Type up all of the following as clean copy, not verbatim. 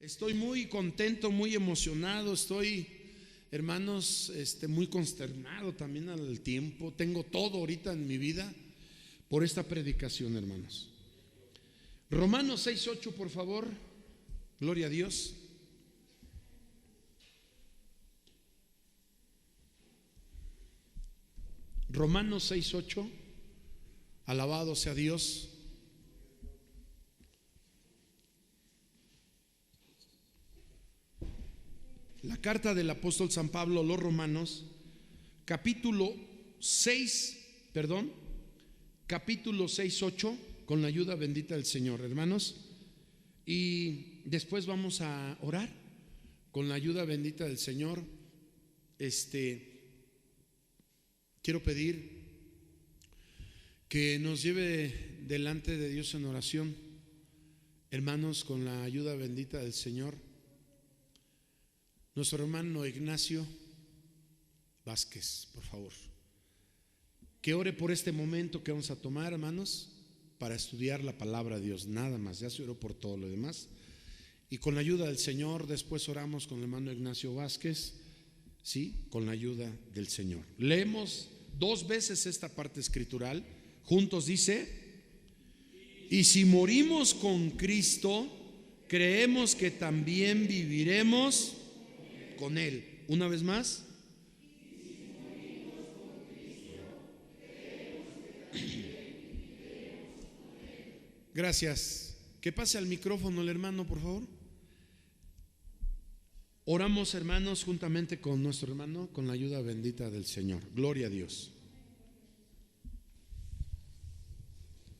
Estoy muy contento, muy emocionado, estoy, hermanos, muy consternado también al tiempo. Tengo todo ahorita en mi vida por esta predicación, hermanos. Romanos 6:8, por favor. Gloria a Dios. Romanos 6:8. Alabado sea Dios. La carta del apóstol San Pablo a los Romanos, capítulo 6:8, con la ayuda bendita del Señor, hermanos. Y después vamos a orar con la ayuda bendita del Señor. Quiero pedir que nos lleve delante de Dios en oración, hermanos, con la ayuda bendita del Señor, nuestro hermano Ignacio Vázquez, por favor, que ore por este momento que vamos a tomar, hermanos, para estudiar la palabra de Dios, nada más. Ya se oró por todo lo demás, y con la ayuda del Señor después oramos con el hermano Ignacio Vázquez, sí, con la ayuda del Señor. Leemos 2 veces esta parte escritural juntos. Dice: y si morimos con Cristo, creemos que también viviremos con Él. Una vez más. Gracias. Que pase al micrófono el hermano, por favor. Oramos, hermanos, juntamente con nuestro hermano, con la ayuda bendita del Señor. Gloria a Dios.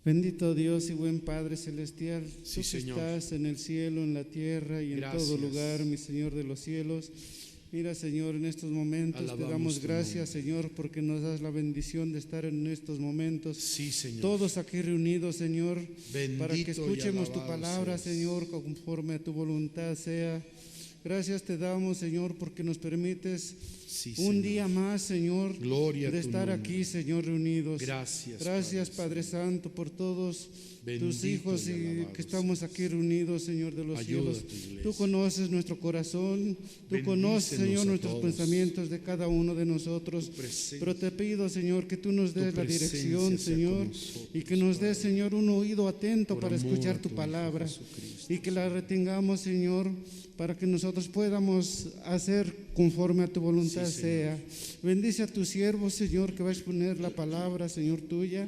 Bendito Dios y buen Padre celestial, Sí, tú que Señor. estás en el cielo, en la tierra y en Gracias. todo lugar, mi Señor de los cielos. Mira, Señor, en estos momentos Alabamos te damos tu gracias, nombre. Señor, porque nos das la bendición de estar en estos momentos. Sí, Señor. Todos aquí reunidos, Señor, Bendito para que y escuchemos tu alabado palabra, seas. Señor, conforme a tu voluntad sea. Gracias te damos, Señor, porque nos permites Sí, un Señor. día más, Señor, Gloria a de tu estar nombre. aquí, Señor, reunidos. Gracias, Gracias, Padre Padre Santo, por todos Bendito tus hijos y y alabado que estamos seas. aquí reunidos, Señor de los Ayuda cielos. a tu iglesia. Tú conoces nuestro corazón, tú conoces, Bendícenos Señor, a nuestros todos. pensamientos de cada uno de nosotros. Tu presencia. Pero te pido, Señor, que tú nos des la presencia dirección, sea Señor, con nosotros, y que nos des, Padre. Señor, un oído atento Por para amor escuchar a tu tu palabra Hijo Jesucristo, y que la retengamos, Señor, para que nosotros podamos hacer conforme a tu voluntad Sí, Señor. sea. Bendice a tu siervo, Señor, que va a exponer la palabra, Señor, tuya.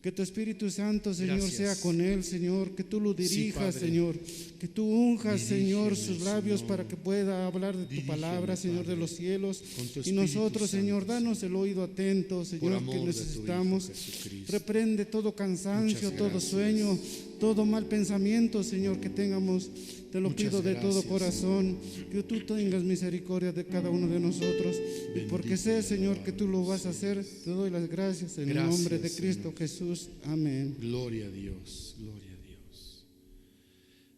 Que tu Espíritu Santo, Señor, Gracias. sea con él, Señor. Que tú lo dirijas, Padre. Señor. Que tú unjas, Señor, Dirígeme, sus labios Señor. para que pueda hablar de tu Dirígeme, palabra, Señor, Padre, de los cielos. con tu Y Espíritu nosotros, Señor, Santo, danos el oído atento, por Señor, amor que de tu necesitamos. Hijo Jesucristo. Reprende todo cansancio, Muchas todo gracias. sueño, todo mal pensamiento, Señor, que tengamos. Te lo Muchas pido de todo gracias, corazón, que tú tengas misericordia de cada uno de nosotros. Y porque Bendito sé, y Señor, alabado que tú lo vas a hacer, te doy las gracias en el Gracias, nombre de Cristo Señor. Jesús. Amén. Gloria a Dios, gloria a Dios.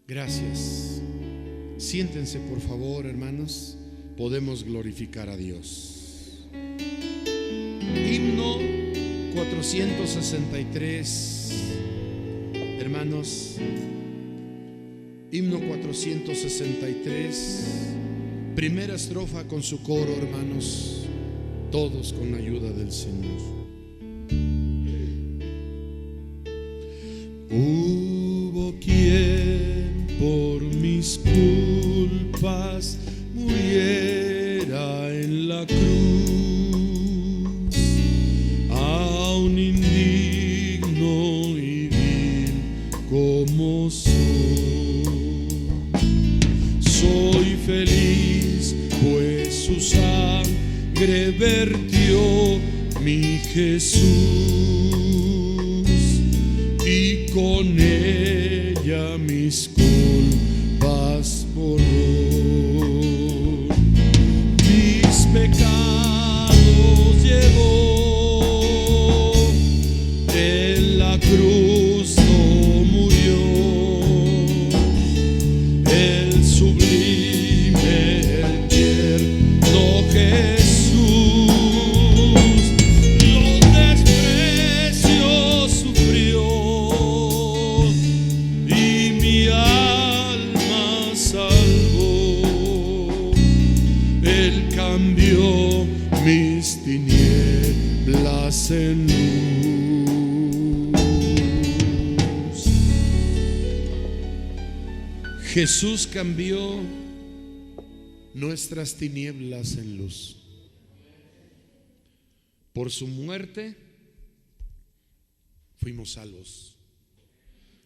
Gracias. Siéntense, por favor, hermanos. Podemos glorificar a Dios. Himno 463, hermanos. Himno 463, primera estrofa con su coro, hermanos, todos con la ayuda del Señor. Hubo quien por mis culpas muriera en la cruz, aún indigno y vil como soy feliz, pues su sangre vertió mi Jesús, y con ella mis culpas borró. Mis pecados llevó, en la cruz no murió. El sublime, el tierno Jesús, los desprecios sufrió y mi alma salvó. Jesús cambió nuestras tinieblas en luz. Por su muerte fuimos salvos.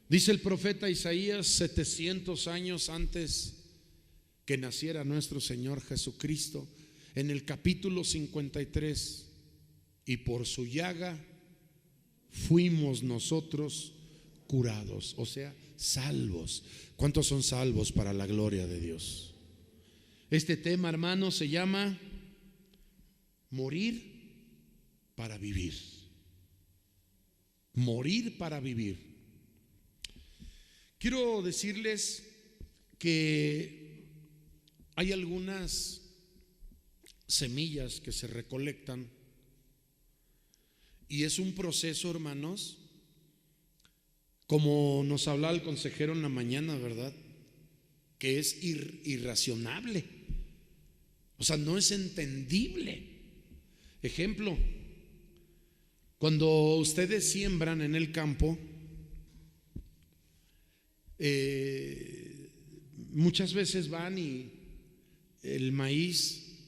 Dice el profeta Isaías 700 años antes que naciera nuestro Señor Jesucristo, en el capítulo 53, y por su llaga fuimos nosotros curados, o sea, salvos. ¿Cuántos son salvos para la gloria de Dios? Este tema, hermanos, se llama morir para vivir. Morir para vivir. Quiero decirles que hay algunas semillas que se recolectan y es un proceso, hermanos, como nos hablaba el consejero en la mañana, ¿verdad? Que es irracionable, o sea, no es entendible. Ejemplo, cuando ustedes siembran en el campo, muchas veces van y el maíz,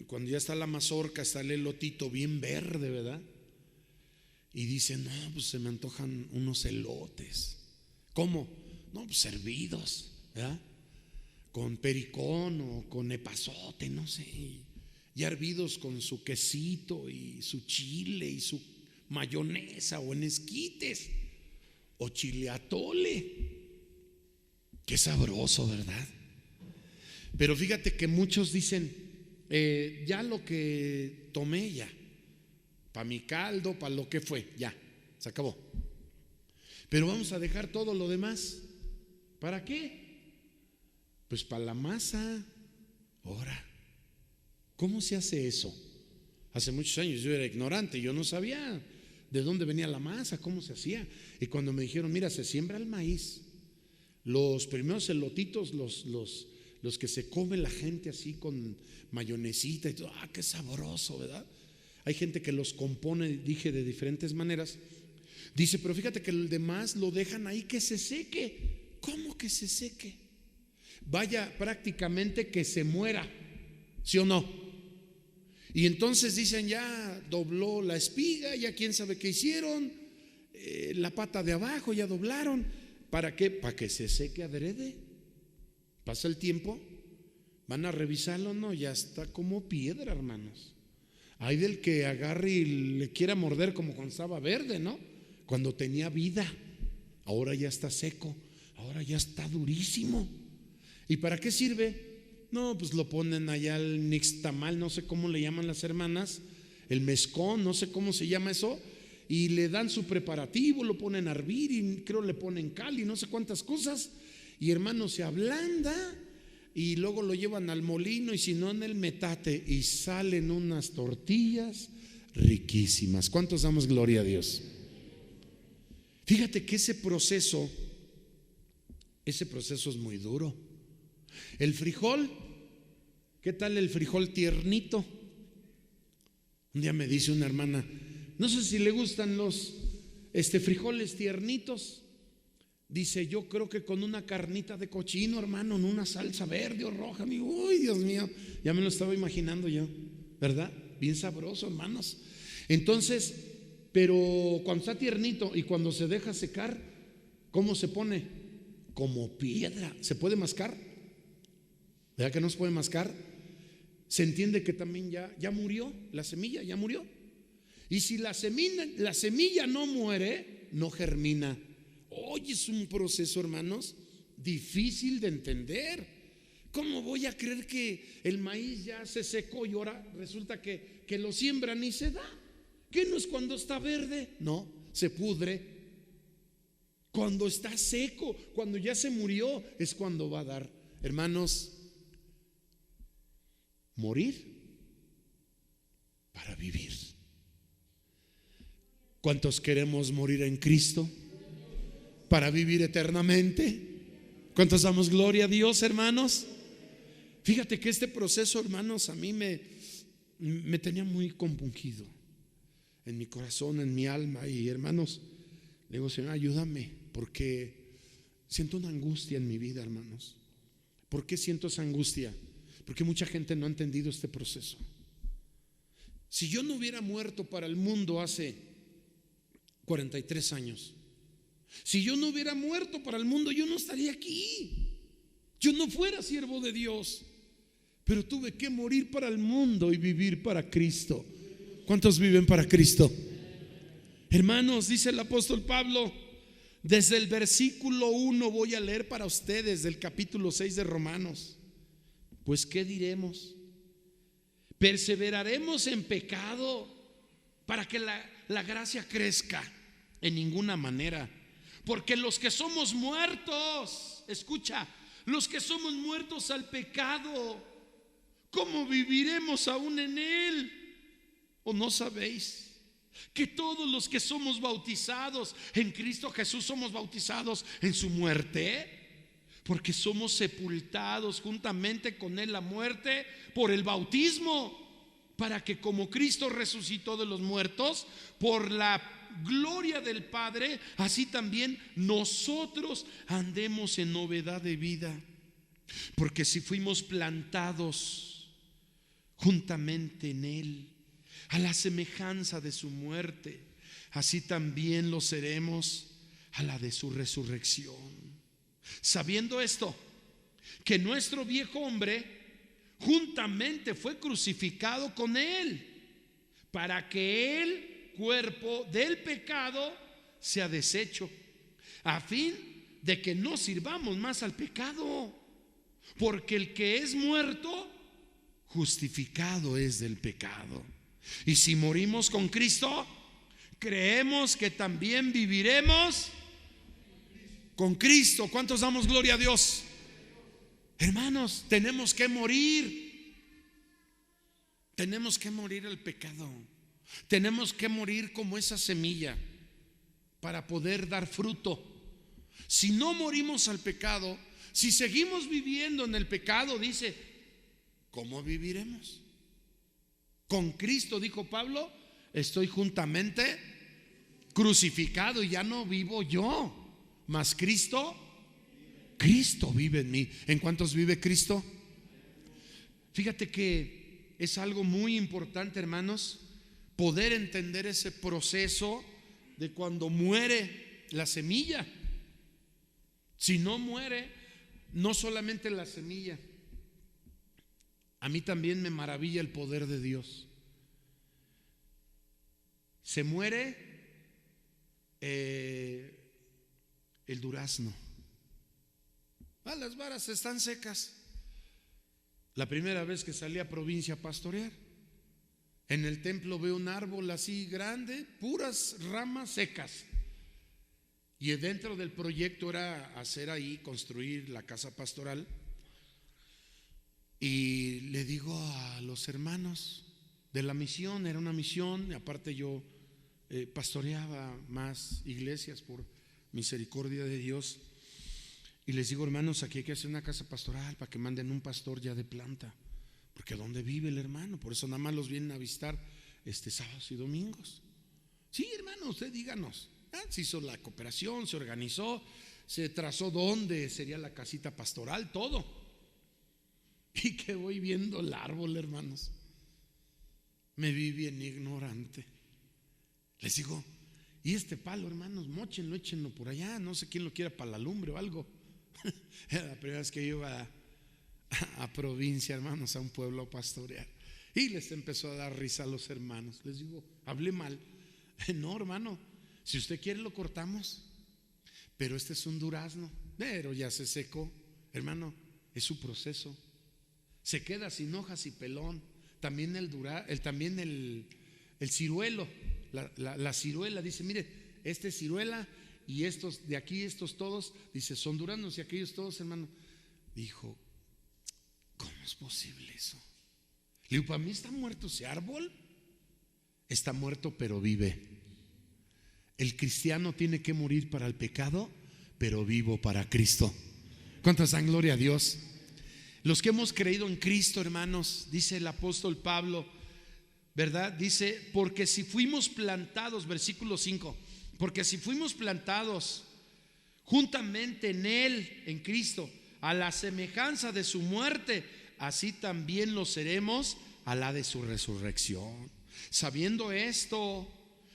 cuando ya está la mazorca, está el elotito bien verde, ¿verdad? Y dicen, no, pues se me antojan unos elotes. ¿Cómo? No, pues hervidos, ¿verdad? Con pericón o con epazote, no sé. Ya hervidos con su quesito y su chile y su mayonesa, o en esquites o chile atole. Qué sabroso, ¿verdad? Pero fíjate que muchos dicen, ya lo que tomé, ya, para mi caldo, para lo que fue, ya, se acabó. Pero vamos a dejar todo lo demás. ¿Para qué? Pues para la masa. Ahora, ¿cómo se hace eso? Hace muchos años yo era ignorante, yo no sabía de dónde venía la masa, cómo se hacía. Y cuando me dijeron, mira, se siembra el maíz, los primeros elotitos, los que se come la gente así con mayonesita y todo, qué sabroso, ¿verdad? Hay gente que los compone, dije, de diferentes maneras. Dice, pero fíjate que el demás lo dejan ahí que se seque. ¿Cómo que se seque? Vaya, prácticamente que se muera, ¿sí o no? Y entonces dicen, ya dobló la espiga, ya quién sabe qué hicieron, la pata de abajo ya doblaron. ¿Para qué? Para que se seque adrede. Pasa el tiempo, van a revisarlo, no, ya está como piedra, hermanos. Hay del que agarre y le quiera morder como cuando estaba verde, ¿no? Cuando tenía vida. Ahora ya está seco, ahora ya está durísimo. ¿Y para qué sirve? No, pues lo ponen allá al nixtamal, no sé cómo le llaman las hermanas, el mezcón, no sé cómo se llama eso, y le dan su preparativo, lo ponen a hervir y creo le ponen cal y no sé cuántas cosas, y hermano se ablanda y luego lo llevan al molino y si no en el metate y salen unas tortillas riquísimas. ¿Cuántos damos gloria a Dios? Fíjate que ese proceso es muy duro. El frijol, ¿qué tal el frijol tiernito? Un día me dice una hermana, no sé si le gustan los frijoles tiernitos. Dice, yo creo que con una carnita de cochino, hermano, en una salsa verde o roja. Uy, Dios mío, ya me lo estaba imaginando yo, ¿verdad? Bien sabroso, hermanos. Entonces, pero cuando está tiernito y cuando se deja secar, ¿cómo se pone? Como piedra. ¿Se puede mascar? ¿Verdad que no se puede mascar? Se entiende que también ya murió, la semilla ya murió. Y si la semilla no muere, no germina. Hoy es un proceso, hermanos, difícil de entender. ¿Cómo voy a creer que el maíz ya se secó y ahora resulta que lo siembran y se da? ¿Qué no es cuando está verde? No, se pudre. Cuando está seco, cuando ya se murió, es cuando va a dar. Hermanos, morir para vivir. ¿Cuántos queremos morir en Cristo para vivir eternamente? ¿Cuántos damos gloria a Dios, hermanos? Fíjate que este proceso, hermanos, a mí me tenía muy compungido en mi corazón, en mi alma. Y hermanos, le digo, Señor, ayúdame, porque Siento una angustia en mi vida, hermanos. ¿Por qué siento esa angustia? Porque mucha gente no ha entendido este proceso. Si yo no hubiera muerto para el mundo hace 43 años, si yo no hubiera muerto para el mundo, yo no estaría aquí. Yo no fuera siervo de Dios. Pero tuve que morir para el mundo y vivir para Cristo. ¿Cuántos viven para Cristo? Hermanos, dice el apóstol Pablo, desde el versículo 1 voy a leer para ustedes del capítulo 6 de Romanos. Pues ¿qué diremos? ¿Perseveraremos en pecado para que la gracia crezca? En ninguna manera. Porque los que somos muertos, escucha, los que somos muertos al pecado, ¿cómo viviremos aún en él? ¿O no sabéis que todos los que somos bautizados en Cristo Jesús somos bautizados en su muerte? Porque somos sepultados juntamente con él la muerte por el bautismo, para que como Cristo resucitó de los muertos por la gloria del Padre, así también nosotros andemos en novedad de vida. Porque si fuimos plantados juntamente en él a la semejanza de su muerte, así también lo seremos a la de su resurrección. Sabiendo esto, que nuestro viejo hombre juntamente fue crucificado con él, para que el cuerpo del pecado sea deshecho, a fin de que no sirvamos más al pecado. Porque el que es muerto, justificado es del pecado. Y si morimos con Cristo, creemos que también viviremos con Cristo. ¿Cuántos damos gloria a Dios? Hermanos, tenemos que morir. Tenemos que morir al pecado. Tenemos que morir como esa semilla para poder dar fruto. Si no morimos al pecado, si seguimos viviendo en el pecado, dice, ¿cómo viviremos? Con Cristo, dijo Pablo, estoy juntamente crucificado y ya no vivo yo, mas Cristo vive en mí. ¿En cuántos vive Cristo? Fíjate que es algo muy importante, hermanos, poder entender ese proceso de cuando muere la semilla. Si no muere, no solamente la semilla, a mí también me maravilla el poder de Dios. Se muere el durazno. Las varas están secas. La primera vez que salí a provincia a pastorear, en el templo veo un árbol así grande, puras ramas secas. Y dentro del proyecto era hacer ahí, construir la casa pastoral. Y le digo a los hermanos de la misión, era una misión, y aparte yo pastoreaba más iglesias por misericordia de Dios. Y les digo, hermanos, aquí hay que hacer una casa pastoral para que manden un pastor ya de planta. Porque ¿dónde vive el hermano? Por eso nada más los vienen a visitar sábados y domingos. Sí, hermano, usted díganos. Se hizo la cooperación, se organizó, se trazó dónde sería la casita pastoral, todo. Y que voy viendo el árbol, hermanos. Me vi bien ignorante. Les digo, y este palo, hermanos, móchenlo, échenlo por allá. No sé quién lo quiera para la lumbre o algo. Era la primera vez que yo iba a provincia, hermanos, a un pueblo a pastorear. Y les empezó a dar risa a los hermanos. Les digo, hablé mal. No, hermano, si usted quiere lo cortamos, pero este es un durazno, pero ya se secó. Hermano, es su proceso. Se queda sin hojas y pelón. También el ciruelo, la ciruela, dice, mire, este es ciruela y estos de aquí, estos todos, dice, son duraznos y aquellos todos, hermano. Dijo, ¿cómo es posible eso? Le digo, para mí está muerto ese árbol. Está muerto pero vive. El cristiano tiene que morir para el pecado, pero vivo para Cristo. ¿Cuántos dan gloria a Dios? Los que hemos creído en Cristo, hermanos, dice el apóstol Pablo, ¿verdad? Dice, porque si fuimos plantados, versículo 5, porque si fuimos plantados juntamente en Él, en Cristo, a la semejanza de su muerte, así también lo seremos a la de su resurrección. Sabiendo esto,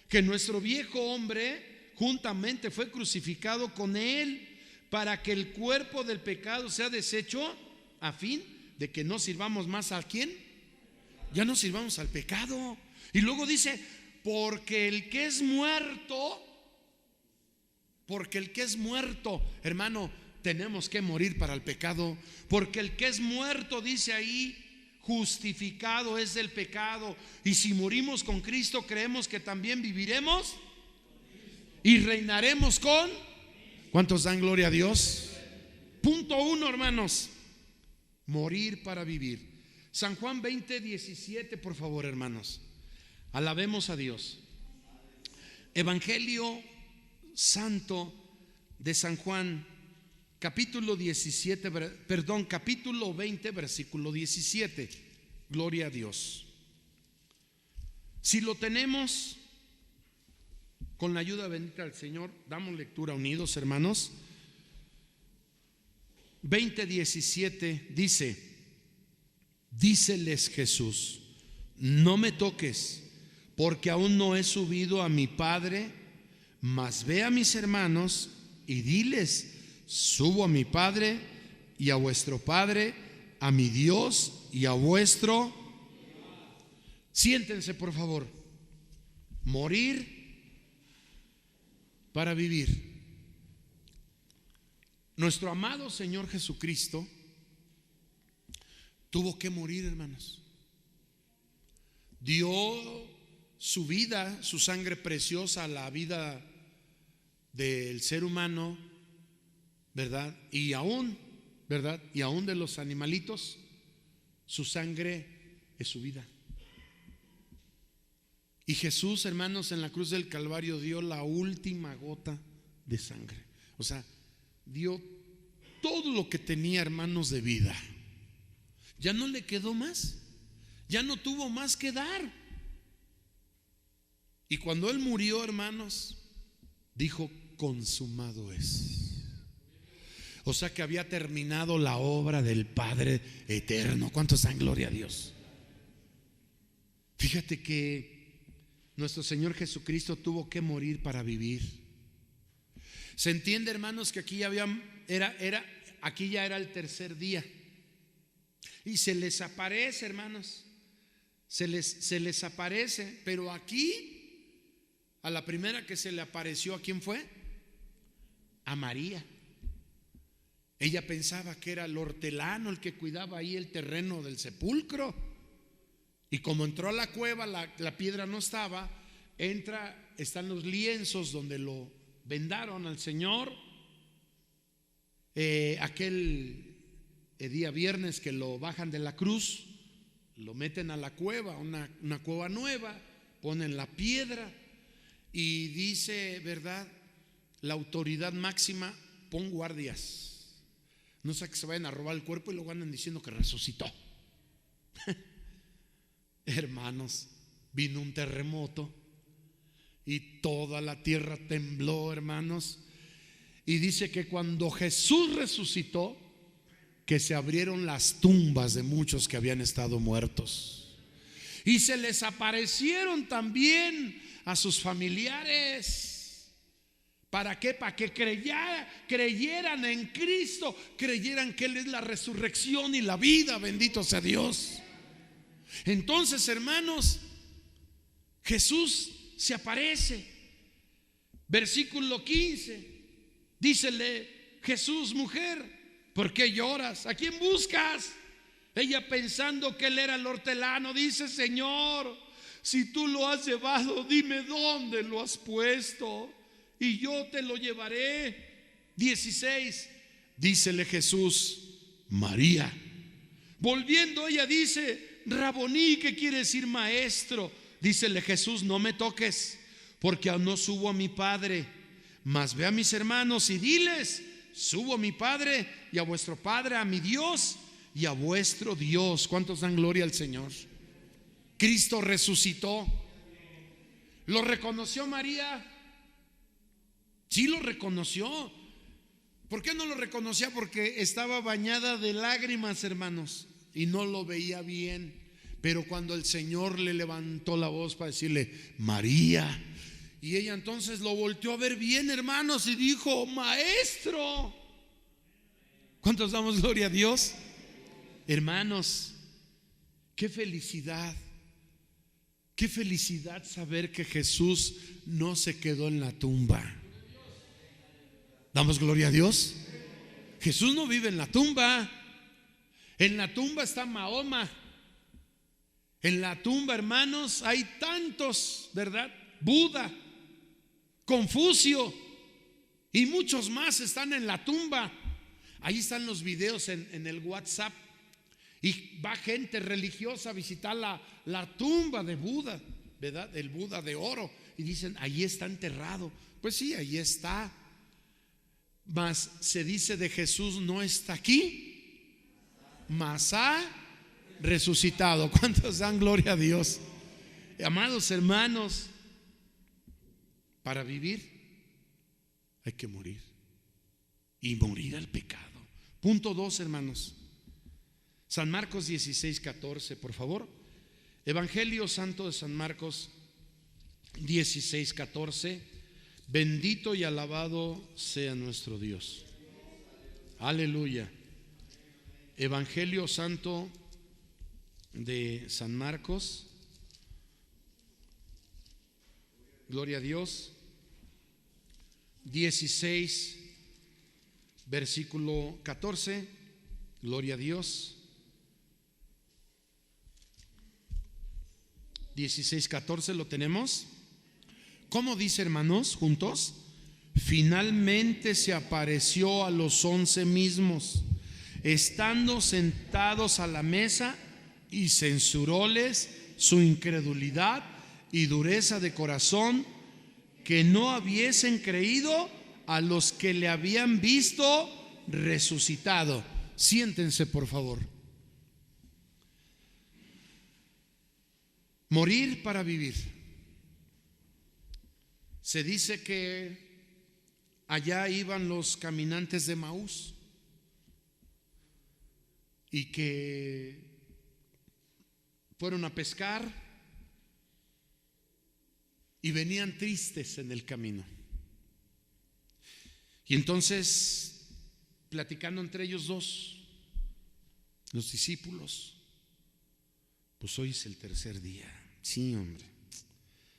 que nuestro viejo hombre juntamente fue crucificado con Él, para que el cuerpo del pecado sea deshecho, a fin de que no sirvamos más ¿a quién? Ya no sirvamos al pecado. Y luego dice, porque el que es muerto, hermano, tenemos que morir para el pecado. Porque el que es muerto, dice ahí, justificado es del pecado. Y si morimos con Cristo, creemos que también viviremos y reinaremos con. ¿Cuántos dan gloria a Dios? Punto 1, hermanos: morir para vivir. San Juan 20:17, por favor, hermanos. Alabemos a Dios. Evangelio Santo de San Juan, capítulo 20, versículo 17. Gloria a Dios. Si lo tenemos, con la ayuda bendita del Señor, damos lectura unidos, hermanos. 20:17 dice: díceles Jesús, no me toques, porque aún no he subido a mi Padre, mas ve a mis hermanos y diles, subo a mi Padre y a vuestro Padre, a mi Dios y a vuestro. Siéntense, por favor. Morir para vivir. Nuestro amado Señor Jesucristo tuvo que morir, hermanos. Dio su vida, su sangre preciosa, la vida del ser humano, ¿verdad? Y aún, ¿verdad? Y aún de los animalitos, su sangre es su vida. Y Jesús, hermanos, en la cruz del Calvario dio la última gota de sangre. O sea, dio todo lo que tenía, hermanos, de vida. Ya no le quedó más. Ya no tuvo más que dar. Y cuando Él murió, hermanos, dijo, consumado es. O sea que había terminado la obra del Padre eterno. ¿Cuántos dan gloria a Dios? Fíjate que nuestro Señor Jesucristo tuvo que morir para vivir. Se entiende, hermanos, que aquí ya aquí ya era el tercer día. Y se les aparece, hermanos. Se les aparece. Pero aquí, a la primera que se le apareció, ¿a quién fue? A María. Ella pensaba que era el hortelano el que cuidaba ahí el terreno del sepulcro. Y como entró a la cueva, la piedra no estaba. Están los lienzos donde lo vendaron al Señor. Aquel día viernes que lo bajan de la cruz, lo meten a la cueva, una cueva nueva, ponen la piedra y dice, ¿verdad?, la autoridad máxima: pon guardias, no sea que se vayan a robar el cuerpo y luego andan diciendo que resucitó. Hermanos, vino un terremoto y toda la tierra tembló, hermanos. Y dice que cuando Jesús resucitó, que se abrieron las tumbas de muchos que habían estado muertos. Y se les aparecieron también a sus familiares. ¿Para qué? Para que creyeran en Cristo, creyeran que Él es la resurrección y la vida. Bendito sea Dios. Entonces, hermanos, Jesús se aparece. Versículo 15. Dícele Jesús, mujer, ¿por qué lloras? ¿A quién buscas? Ella, pensando que Él era el hortelano, dice, Señor, si tú lo has llevado, dime dónde lo has puesto y yo te lo llevaré. 16. Dícele Jesús, María. Volviendo, ella dice, Raboní, que quiere decir maestro. Dícele Jesús, no me toques, porque aún no subo a mi Padre, mas ve a mis hermanos y diles, subo a mi Padre y a vuestro Padre, a mi Dios y a vuestro Dios. ¿Cuántos dan gloria al Señor? Cristo resucitó. ¿Lo reconoció María? Sí, lo reconoció. ¿Por qué no lo reconocía? Porque estaba bañada de lágrimas, hermanos, y no lo veía bien. Pero cuando el Señor le levantó la voz para decirle: María, y ella entonces lo volteó a ver bien, hermanos, y dijo: Maestro. ¿Cuántos damos gloria a Dios? Hermanos, qué felicidad saber que Jesús no se quedó en la tumba. ¿Damos gloria a Dios? Jesús no vive en la tumba. En la tumba está Mahoma. En la tumba, hermanos, hay tantos, ¿verdad? Buda, Confucio y muchos más están en la tumba. Ahí están los videos en el WhatsApp. Y va gente religiosa a visitar la tumba de Buda, ¿verdad? El Buda de oro. Y dicen: ahí está enterrado. Pues sí, ahí está. Mas se dice de Jesús: no está aquí, mas ha resucitado. ¿Cuántos dan gloria a Dios? Amados hermanos, para vivir hay que morir, y morir al pecado. Punto 2, hermanos. San Marcos 16:14, por favor. Evangelio Santo de San Marcos 16:14. Bendito y alabado sea nuestro Dios. Aleluya. Evangelio Santo de San Marcos. Gloria a Dios. 16, versículo 14. Gloria a Dios. 16:14, ¿lo tenemos? ¿Cómo dice, hermanos? Juntos. Finalmente se apareció a los 11 mismos, estando sentados a la mesa, y censuróles su incredulidad y dureza de corazón, que no hubiesen creído a los que le habían visto resucitado. Siéntense, por favor. Morir para vivir. Se dice que allá iban los caminantes de Maús y que fueron a pescar y venían tristes en el camino. Y entonces, platicando entre ellos dos, los discípulos: pues hoy es el tercer día. Sí, hombre,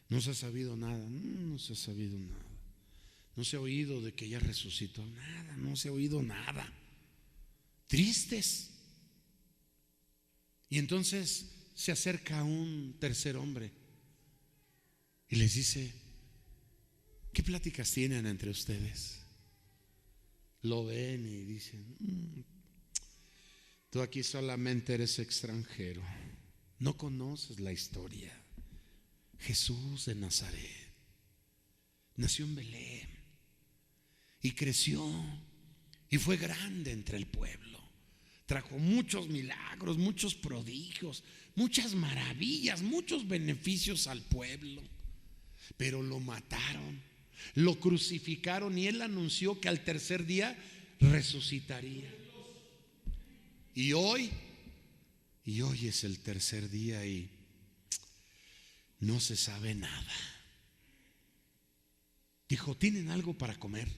no se ha sabido nada. No se ha sabido nada. No se ha oído de que ya resucitó. Nada, no se ha oído nada. Tristes. Y entonces se acerca un tercer hombre y les dice: ¿qué pláticas tienen entre ustedes? Lo ven y dicen: tú aquí solamente eres extranjero, no conoces la historia. Jesús de Nazaret nació en Belén y creció y fue grande entre el pueblo. Trajo muchos milagros, muchos prodigios, muchas maravillas, muchos beneficios al pueblo. Pero lo mataron, lo crucificaron, y él anunció que al tercer día resucitaría. Y hoy es el tercer día y no se sabe nada. Dijo: ¿tienen algo para comer?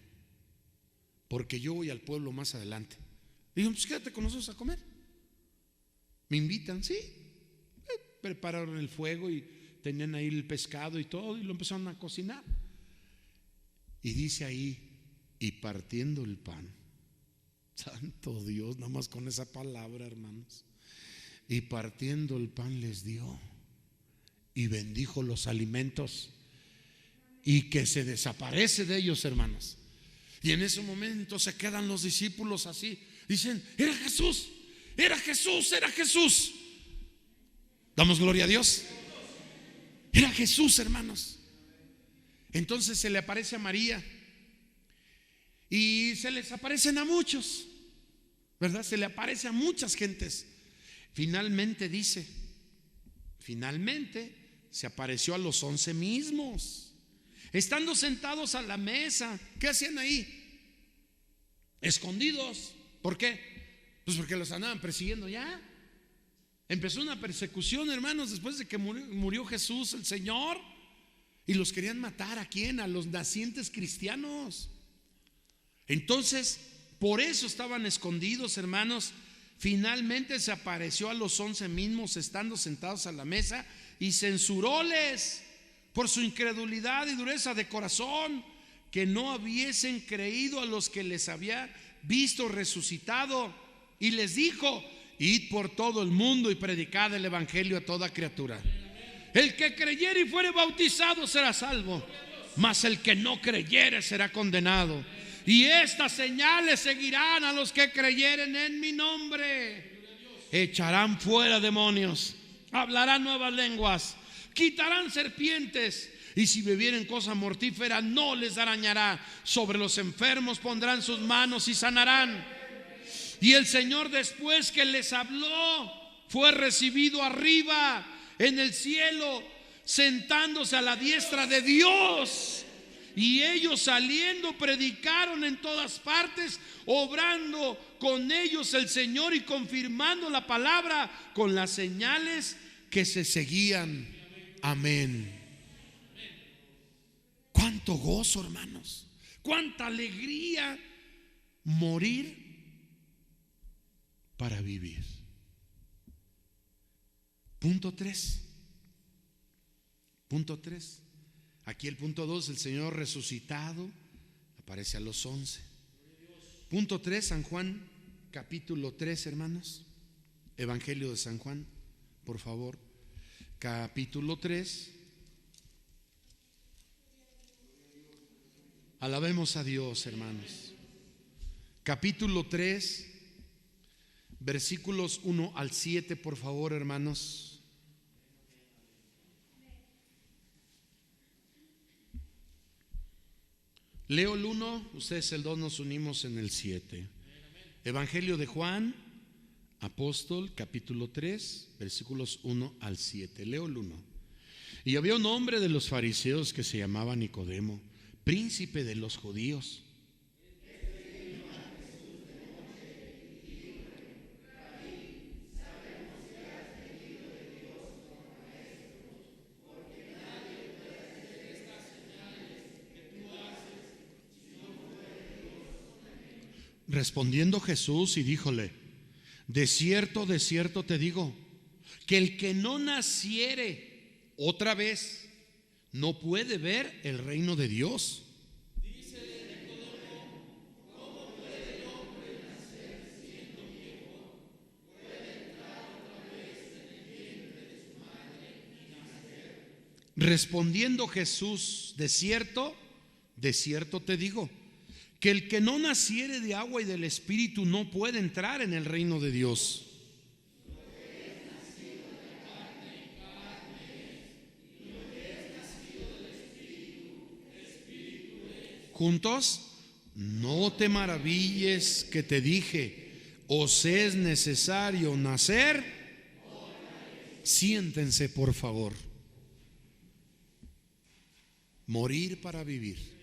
Porque yo voy al pueblo más adelante. Dijo: pues quédate con nosotros a comer. ¿Me invitan? Sí. Prepararon el fuego y tenían ahí el pescado y todo, y lo empezaron a cocinar. Y dice ahí: y partiendo el pan. Santo Dios, nada más con esa palabra, hermanos. Y partiendo el pan les dio y bendijo los alimentos, y que se desaparece de ellos, hermanos. Y en ese momento se quedan los discípulos así. Dicen: era Jesús, era Jesús, era Jesús. Damos gloria a Dios. Era Jesús, hermanos. Entonces se le aparece a María y se les aparecen a muchos, ¿verdad? Se le aparece a muchas gentes. Finalmente dice: finalmente se apareció a los 11 mismos, estando sentados a la mesa. ¿Qué hacían ahí? escondidos. ¿Por qué? Pues porque los andaban persiguiendo ya. Empezó una persecución, hermanos, después de que murió Jesús el Señor, y los querían matar. ¿A quién? A los nacientes cristianos. Entonces, por eso estaban escondidos, hermanos. Finalmente se apareció a los 11 mismos estando sentados a la mesa y censuróles por su incredulidad y dureza de corazón, que no hubiesen creído a los que les había visto resucitado, y les dijo: id por todo el mundo y predicad el evangelio a toda criatura. El que creyere y fuere bautizado será salvo, mas el que no creyere será condenado. Y estas señales seguirán a los que creyeren en mi nombre: echarán fuera demonios, hablarán nuevas lenguas, quitarán serpientes, y si bebieren cosa mortífera no les dañará. Sobre los enfermos pondrán sus manos y sanarán. Y el Señor, después que les habló, fue recibido arriba en el cielo, sentándose a la diestra de Dios. Y ellos, saliendo, predicaron en todas partes, obrando con ellos el Señor y confirmando la palabra con las señales que se seguían. Amén. Cuánto gozo, hermanos, cuánta alegría morir para vivir. Punto 3. Aquí el punto 2, el Señor resucitado, aparece a los 11. Punto 3, San Juan capítulo 3, hermanos. Evangelio de San Juan, por favor. Capítulo 3. Alabemos a Dios, hermanos. Capítulo 3, versículos 1 al 7, por favor, hermanos. Leo el 1, ustedes el 2, nos unimos en el 7. Evangelio de Juan, apóstol, capítulo 3, versículos 1 al 7. Leo el 1. Y había un hombre de los fariseos que se llamaba Nicodemo, príncipe de los judíos. Respondiendo Jesús y díjole: de cierto te digo, que el que no naciere otra vez no puede ver el reino de Dios. ¿Cómo puede el hombre nacer siendo viejo? ¿Puede entrar otra vez en el vientre de su madre y nacer? Respondiendo Jesús: de cierto te digo, que el que no naciere de agua y del Espíritu no puede entrar en el reino de Dios. Juntos, no te maravilles que te dije, os es necesario nacer. Siéntense, por favor. Morir para vivir.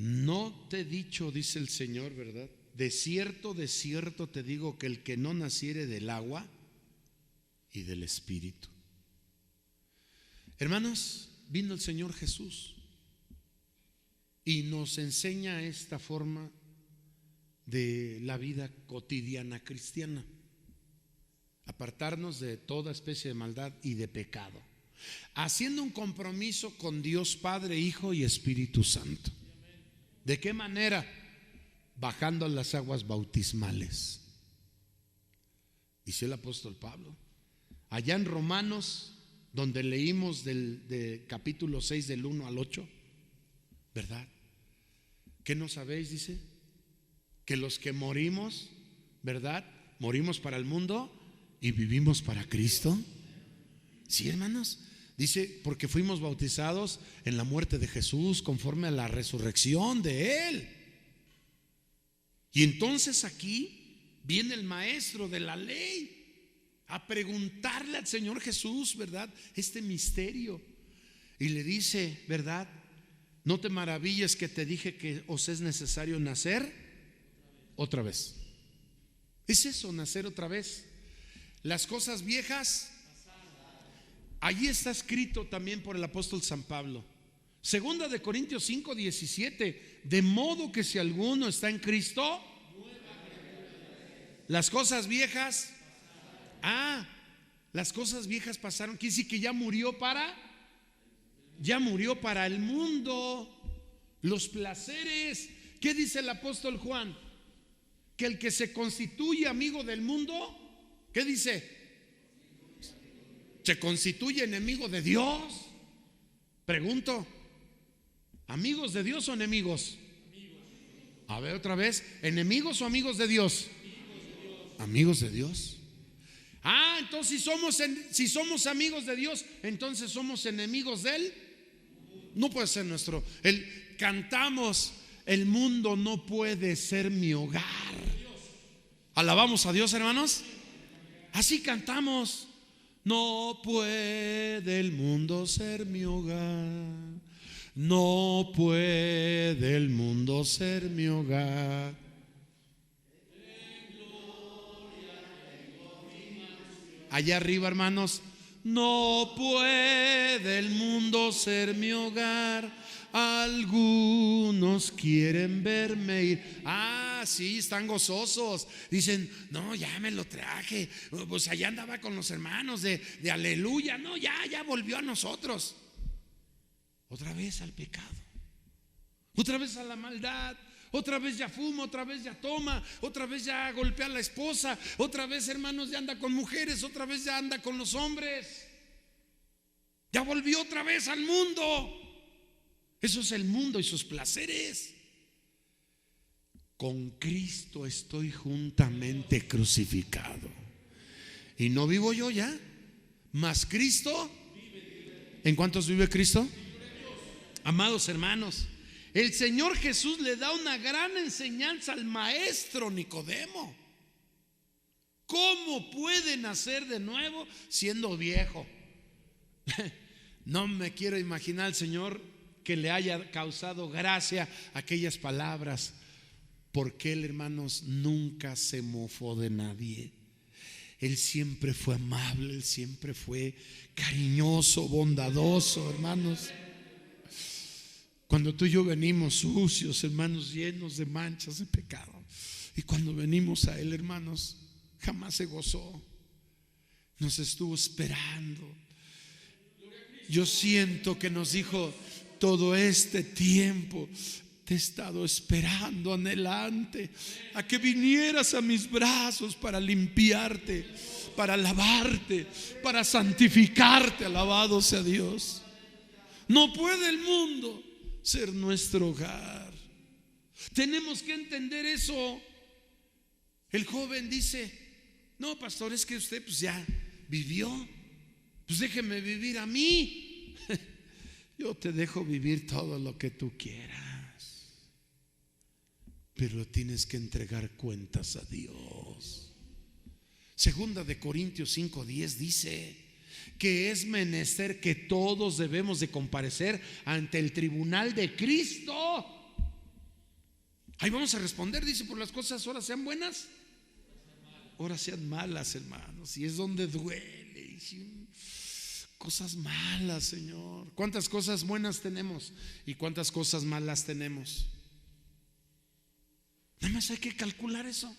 No te he dicho, dice el Señor, ¿verdad? De cierto te digo, que el que no naciere del agua y del Espíritu. Hermanos, vino el Señor Jesús y nos enseña esta forma de la vida cotidiana cristiana: apartarnos de toda especie de maldad y de pecado, haciendo un compromiso con Dios Padre, Hijo y Espíritu Santo. ¿De qué manera? Bajando a las aguas bautismales. Dice el apóstol Pablo allá en Romanos, donde leímos del capítulo 6 del 1 al 8, ¿verdad? ¿Qué no sabéis? Dice que los que morimos, ¿verdad? Morimos para el mundo y vivimos para Cristo. Sí, hermanos. Dice, porque fuimos bautizados en la muerte de Jesús conforme a la resurrección de Él. Y entonces aquí viene el maestro de la ley a preguntarle al Señor Jesús, ¿verdad? Este misterio. Y le dice, ¿verdad? No te maravilles que te dije que os es necesario nacer otra vez. Es eso, nacer otra vez. Las cosas viejas, allí está escrito también por el apóstol San Pablo. Segunda de Corintios 5:17. De modo que si alguno está en Cristo, las cosas viejas, las cosas viejas pasaron. Quiere decir que ya murió para el mundo, los placeres. ¿Qué dice el apóstol Juan? Que el que se constituye amigo del mundo, ¿qué dice? ¿Se constituye enemigo de Dios? Pregunto, ¿amigos de Dios o enemigos? A ver otra vez, ¿enemigos o amigos de Dios? Amigos de Dios. Entonces si somos amigos de Dios, entonces somos enemigos de Él. No puede ser nuestro. Cantamos, el mundo no puede ser mi hogar. Alabamos a Dios, hermanos. Así cantamos. No puede el mundo ser mi hogar. No puede el mundo ser mi hogar. Allá arriba, hermanos. No puede el mundo ser mi hogar. Algunos quieren verme ir. Sí, están gozosos. Dicen, no, ya me lo traje. Pues allá andaba con los hermanos de aleluya. No, ya volvió a nosotros. Otra vez al pecado. Otra vez a la maldad. Otra vez ya fuma, otra vez ya toma, otra vez ya golpea a la esposa, otra vez, hermanos, ya anda con mujeres, otra vez ya anda con los hombres. Ya volvió otra vez al mundo. Eso es el mundo y sus placeres. Con Cristo estoy juntamente crucificado. Y no vivo yo ya, mas Cristo. ¿En cuántos vive Cristo? Amados hermanos, el Señor Jesús le da una gran enseñanza al maestro Nicodemo. ¿Cómo puede nacer de nuevo siendo viejo? No me quiero imaginar al Señor que le haya causado gracia aquellas palabras, porque Él, hermanos, nunca se mofó de nadie. Él siempre fue amable, Él siempre fue cariñoso, bondadoso, hermanos. Cuando tú y yo venimos sucios, hermanos, llenos de manchas de pecado, y cuando venimos a Él, hermanos, jamás se gozó. Nos estuvo esperando. Yo siento que nos dijo: todo este tiempo te he estado esperando, anhelante, a que vinieras a mis brazos para limpiarte, para lavarte, para santificarte. Alabado sea Dios. No puede el mundo ser nuestro hogar. Tenemos que entender eso. El joven dice: no, pastor, es que usted pues ya vivió, pues déjeme vivir a mí. Yo te dejo vivir todo lo que tú quieras, pero tienes que entregar cuentas a Dios. Segunda de Corintios 5:10 dice que es menester que todos debemos de comparecer ante el tribunal de Cristo. Ahí vamos a responder, dice, por las cosas ahora sean buenas, ahora sean malas, hermanos. Y es donde duele. Cosas malas, Señor. ¿Cuántas cosas buenas tenemos y cuántas cosas malas tenemos? Nada más hay que calcular eso.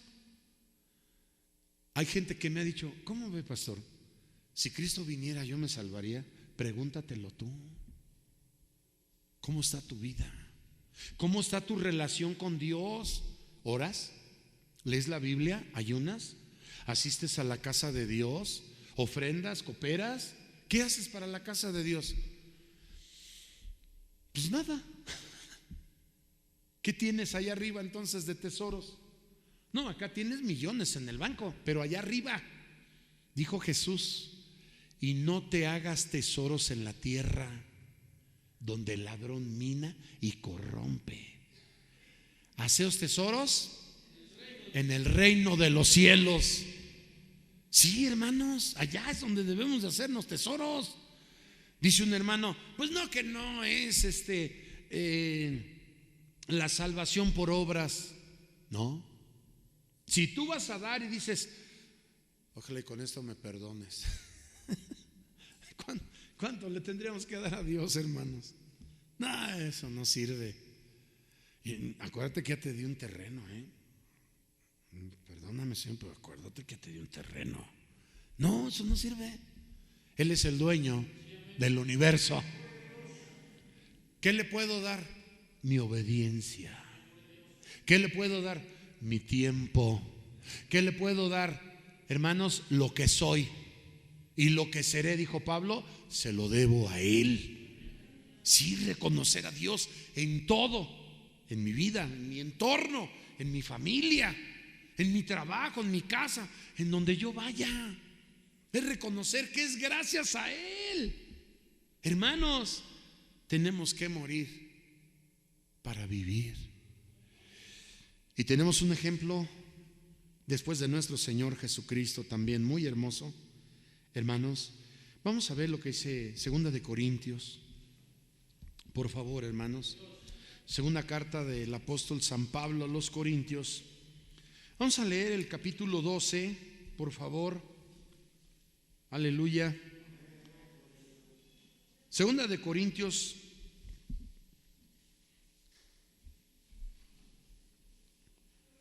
Hay gente que me ha dicho: ¿cómo ve, pastor? Si Cristo viniera, ¿yo me salvaría? Pregúntatelo tú. ¿Cómo está tu vida? ¿Cómo está tu relación con Dios? ¿Oras? ¿Lees la Biblia? ¿Ayunas? ¿Asistes a la casa de Dios? ¿Ofrendas? ¿Cooperas? ¿Qué haces para la casa de Dios? Pues nada. ¿Qué tienes allá arriba entonces de tesoros? No, acá tienes millones en el banco, pero allá arriba, dijo Jesús: y no te hagas tesoros en la tierra, donde el ladrón mina y corrompe. Haceos tesoros en el reino de los cielos. Sí, hermanos, allá es donde debemos de hacernos tesoros. Dice un hermano: pues no, que no es la salvación por obras. No. Si tú vas a dar y dices, ojalá y con esto me perdones. ¿Cuánto le tendríamos que dar a Dios, hermanos? No, eso no sirve. Y acuérdate que ya te di un terreno, Perdóname, Señor, pero acuérdate que te di un terreno. No, eso no sirve. Él es el dueño del universo. ¿Qué le puedo dar? Mi obediencia. ¿Qué le puedo dar? Mi tiempo. ¿Qué le puedo dar, hermanos? Lo que soy y lo que seré, dijo Pablo, se lo debo a Él. Sí, reconocer a Dios en todo, en mi vida, en mi entorno, en mi familia, en mi trabajo, en mi casa, en donde yo vaya. Es reconocer que es gracias a Él. Hermanos, tenemos que morir para vivir. Y tenemos un ejemplo después de nuestro Señor Jesucristo también muy hermoso. Hermanos, vamos a ver lo que dice 2 de Corintios. Por favor, hermanos. Segunda carta del apóstol San Pablo a los Corintios. Vamos a leer el capítulo 12, por favor. Aleluya. Segunda de Corintios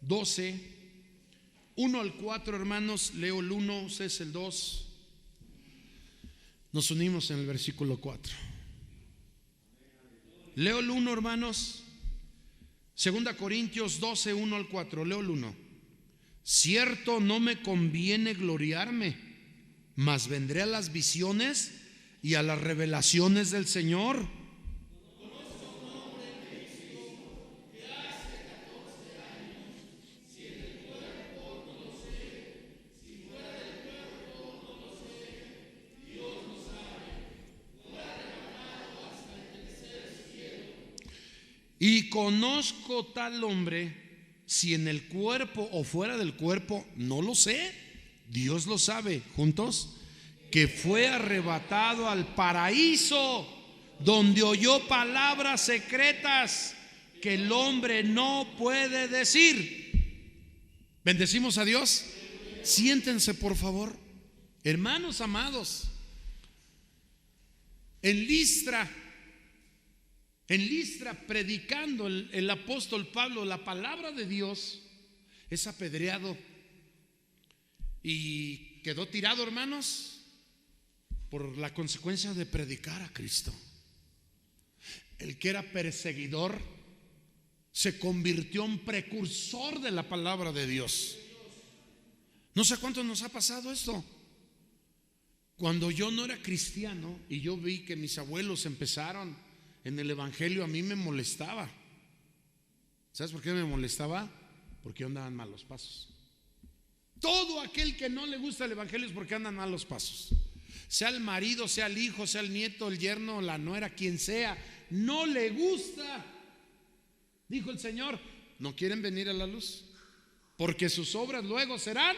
12, 1 al 4, hermanos. Leo el 1, ustedes el 2. Nos unimos en el versículo 4. Leo el 1, hermanos. Segunda Corintios 12, 1 al 4. Leo el 1. Cierto, no me conviene gloriarme, mas vendré a las visiones y a las revelaciones del Señor. Y conozco tal hombre, si en el cuerpo o fuera del cuerpo, no lo sé, Dios lo sabe, juntos, que fue arrebatado al paraíso, donde oyó palabras secretas que el hombre no puede decir. ¿Bendecimos a Dios? Siéntense, por favor. Hermanos amados, en Listra, predicando el apóstol Pablo la palabra de Dios, es apedreado y quedó tirado, hermanos, por la consecuencia de predicar a Cristo. El que era perseguidor se convirtió en precursor de la palabra de Dios. No sé cuánto nos ha pasado esto. Cuando yo no era cristiano y yo vi que mis abuelos empezaron en el evangelio, a mí me molestaba. ¿Sabes por qué me molestaba? Porque andaban malos pasos. Todo aquel que no le gusta el evangelio es porque andan malos pasos. Sea el marido, sea el hijo, sea el nieto, el yerno, la nuera, quien sea, no le gusta. Dijo el Señor, ¿no quieren venir a la luz? Porque sus obras luego serán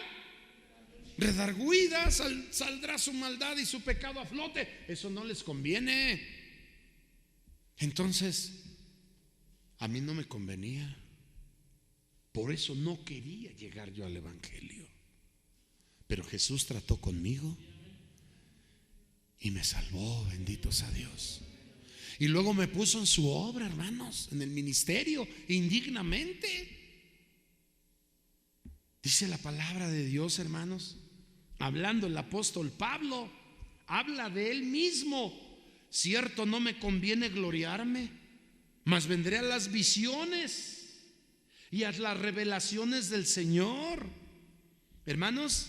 redargüidas, saldrá su maldad y su pecado a flote. Eso no les conviene. Entonces, a mí no me convenía. Por eso no quería llegar yo al evangelio. Pero Jesús trató conmigo y me salvó, bendito sea Dios. Y luego me puso en su obra, hermanos, en el ministerio, indignamente. Dice la palabra de Dios, hermanos, hablando el apóstol Pablo, habla de él mismo. Cierto, no me conviene gloriarme, mas vendré a las visiones y a las revelaciones del Señor. Hermanos,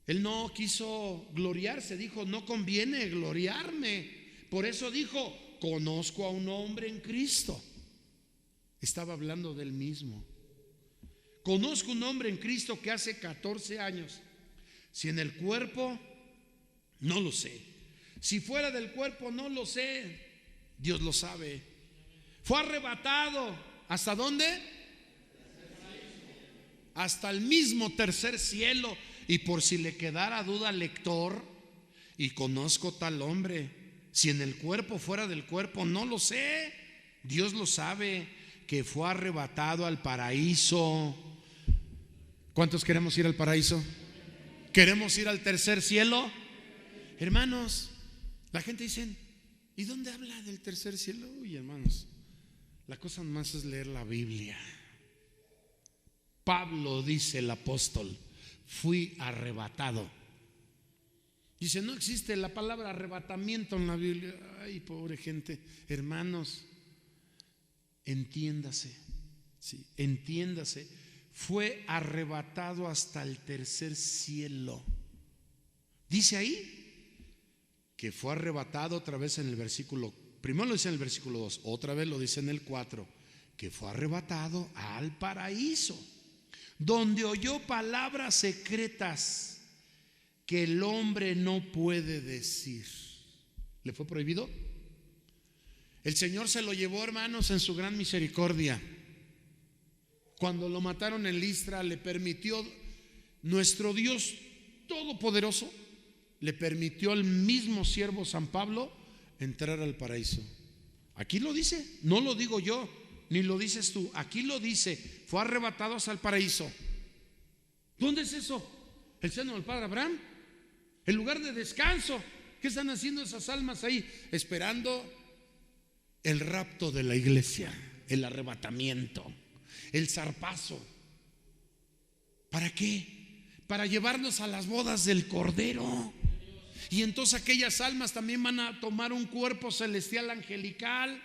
él no quiso gloriarse, dijo, no conviene gloriarme. Por eso dijo, conozco a un hombre en Cristo. Estaba hablando del mismo. Conozco un hombre en Cristo que hace 14 años, si en el cuerpo, no lo sé. Si fuera del cuerpo, no lo sé. Dios lo sabe. Fue arrebatado. ¿Hasta dónde? Hasta el mismo tercer cielo. Y por si le quedara duda al lector, y conozco tal hombre, si en el cuerpo, fuera del cuerpo, no lo sé. Dios lo sabe, que fue arrebatado al paraíso. ¿Cuántos queremos ir al paraíso? ¿Queremos ir al tercer cielo? Hermanos, la gente dice: ¿y dónde habla del tercer cielo? Uy, hermanos, la cosa más es leer la Biblia. Pablo dice, el apóstol: fui arrebatado. Dice, no existe la palabra arrebatamiento en la Biblia. Ay, pobre gente. Hermanos, entiéndase, sí, entiéndase. Fue arrebatado hasta el tercer cielo. Dice ahí que fue arrebatado otra vez en el versículo. Primero lo dice en el versículo 2, otra vez lo dice en el 4, que fue arrebatado al paraíso, donde oyó palabras secretas que el hombre no puede decir. ¿Le fue prohibido? El Señor se lo llevó, hermanos, en su gran misericordia. Cuando lo mataron en Listra, le permitió, nuestro Dios todopoderoso, le permitió al mismo siervo San Pablo entrar al paraíso. Aquí lo dice, no lo digo yo, ni lo dices tú. Aquí lo dice, fue arrebatado hasta el paraíso. ¿Dónde es eso? ¿El seno del Padre Abraham? ¿El lugar de descanso? ¿Qué están haciendo esas almas ahí? Esperando el rapto de la iglesia, el arrebatamiento, el zarpazo. ¿Para qué? Para llevarnos a las bodas del Cordero. Y entonces aquellas almas también van a tomar un cuerpo celestial angelical.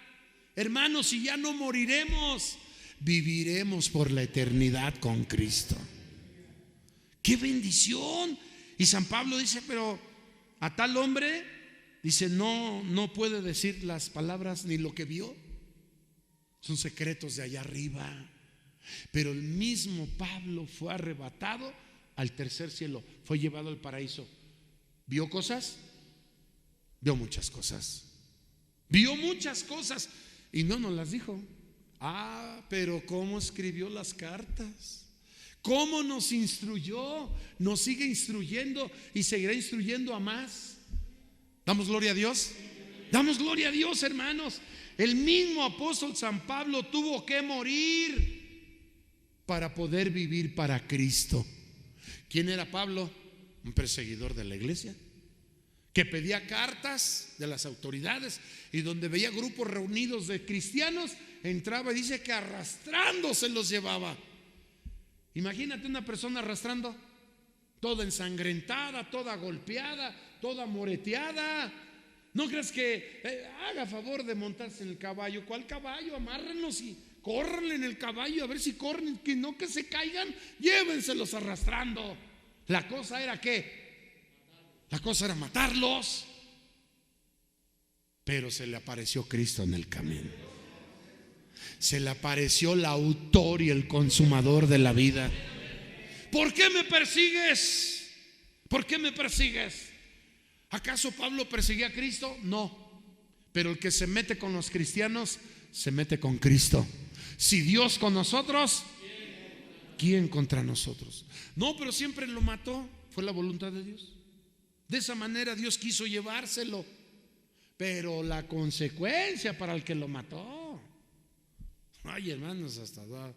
Hermanos, y ya no moriremos, viviremos por la eternidad con Cristo. ¡Qué bendición! Y San Pablo dice, pero a tal hombre, dice, no puede decir las palabras ni lo que vio. Son secretos de allá arriba. Pero el mismo Pablo fue arrebatado al tercer cielo, fue llevado al paraíso. ¿Vio cosas? Vio muchas cosas. Vio muchas cosas y no nos las dijo. Pero ¿cómo escribió las cartas? ¿Cómo nos instruyó? Nos sigue instruyendo y seguirá instruyendo a más. ¿Damos gloria a Dios? Damos gloria a Dios, hermanos. El mismo apóstol San Pablo tuvo que morir para poder vivir para Cristo. ¿Quién era Pablo? Un perseguidor de la iglesia, que pedía cartas de las autoridades, y donde veía grupos reunidos de cristianos, entraba y dice que arrastrándose los llevaba. Imagínate una persona arrastrando, toda ensangrentada, toda golpeada, toda moreteada. No creas que haga favor de montarse en el caballo. ¿Cuál caballo? Amárrenlos y córranle en el caballo, a ver si corren, que no que se caigan, llévenselos arrastrando. La cosa era ¿qué? La cosa era matarlos. Pero se le apareció Cristo en el camino. Se le apareció el autor y el consumador de la vida. ¿Por qué me persigues? ¿Por qué me persigues? ¿Acaso Pablo perseguía a Cristo? No. Pero el que se mete con los cristianos se mete con Cristo. Si Dios con nosotros, ¿quién contra nosotros? No, pero siempre lo mató. Fue la voluntad de Dios. De esa manera Dios quiso llevárselo. Pero la consecuencia para el que lo mató, ay, hermanos, hasta da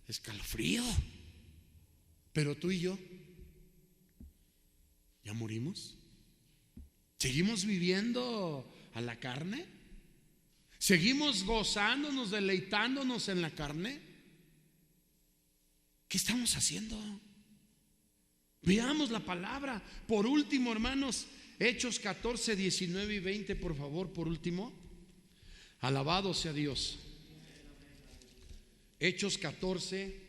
escalofrío. Pero tú y yo ¿ya morimos? ¿Seguimos viviendo a la carne? ¿Seguimos gozándonos, deleitándonos en la carne? ¿Qué estamos haciendo? Veamos la palabra. Por último, hermanos, Hechos 14, 19 y 20, por favor, por último. Alabado sea Dios. Hechos 14,